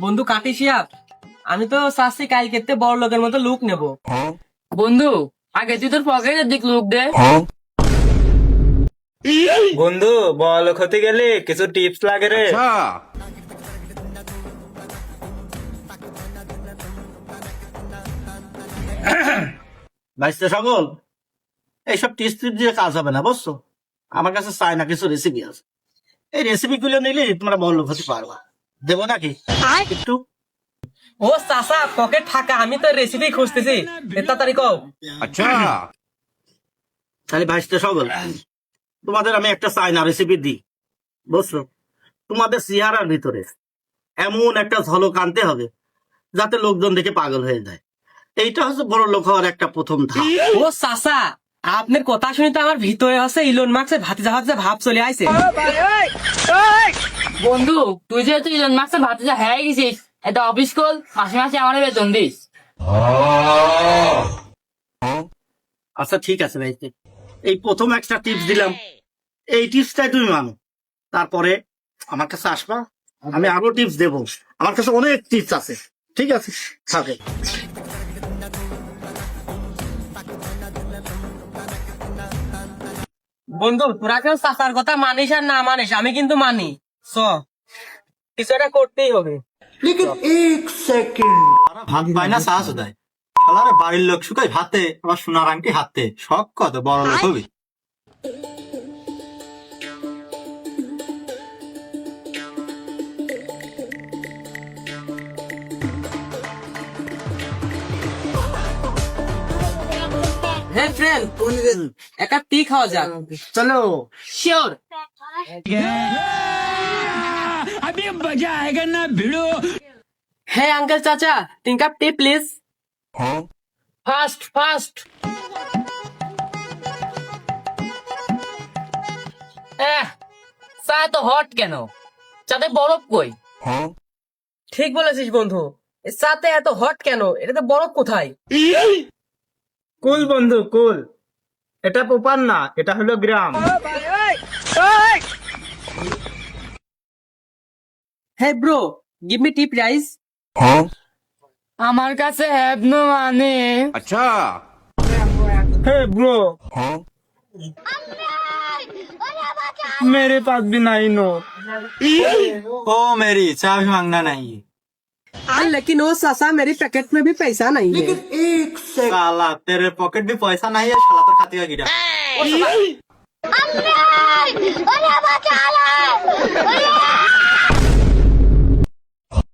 বন্ধু কাটিসিয়া, আমি তো চাচ্ছি কালকেতে বড় লোকের মতো লুক নেব। বন্ধু আগে তুই তোর পকেটের দিক লুক দে। বন্ধু বড় হতে গেলে কিছু টিপস লাগে রে। ভাইস্তে সকল, এইসব টিপস দিয়ে কাজ হবে না, বুঝছো? আমার কাছে চাই না, কিছু রেসিপি আছে। এই রেসিপি গুলো নিলে তোমরা বড় লোক হতে পারবা। দেবো নাকি একটু? ও চাচা, পকেট ফাঁকা, আমি তো রেসিপি খুঁজতেছি, তাড়াতাড়ি কও। তাহলে ভাইস্তে সকল, তোমাদের আমি একটা চাইনা রেসিপি দিই, বুঝছো? তোমাদের চেহারার ভিতরে এমন একটা ঝলক আনতে হবে যাতে লোকজন দেখে পাগল হয়ে যায়। এইটা হচ্ছে বড় লোক হওয়ার একটা প্রথম ধাপ। ও চাচা, আপনার কথা শুনে তো আমার ভিতরে হচ্ছে ইলন মার্কসের ভাতিজা ভাতিজা ভাব চলে আইছে। বন্ধু তুই যেহেতু ইলন মার্কসের ভাতিজা হয়ে গেছিস, এটা অফিস কল, মাসে মাসে আমার বেতন দিস। আচ্ছা ঠিক আছে ভাই, এই প্রথম একটা টিপস দিলাম, এই টিপসটাই তুমি মানো। তারপরে আমার কাছে আসবা, আমি আরো টিপস দেবো। আমার কাছে অনেক টিপস আছে, ঠিক আছে? থাকে। বন্ধু তোরা কেউ চাচার কথা মানিস আর না মানিস, আমি কিন্তু মানি। কিছু একটা করতেই হবে। ভাত পায় না সাহস দেয়। শালারে বাড়ির লোক শুকাই ভাতে, আবার সোনার আংটি হাতে, শখ কত বড় লোক হবে। হ্যাঁ ফ্রেন্ড, একটা টি খাওয়া যাক। চলো। শিওর। হ্যাঁ আঙ্কেল চাচা, 3 cup T please. Fast fast. চা তো হট কেন? চাতে বরফ কই? ঠিক বলেছিস বন্ধু, এ চাতে এত হট কেন? এটাতে বরফ কোথায়? কুল বন্ধু কুল, এটা পোপার না, এটা হলো গ্রাম। হ্যাঁ ব্রো, গিভ মি টি প্রাইস। আমার কাছে হ্যাভ নো মানে। हे ब्रो, मेरे पास भी नहीं नो। ओ मेरी चाय भी मांगना नहीं। लेकिन वो चाचा, मेरी पैकेट में भी पैसा नहीं है। साला तेरे पॉकेट भी पैसा नहीं है, शाला तो खाती का गिरा। अरे बाबा क्या हाल है?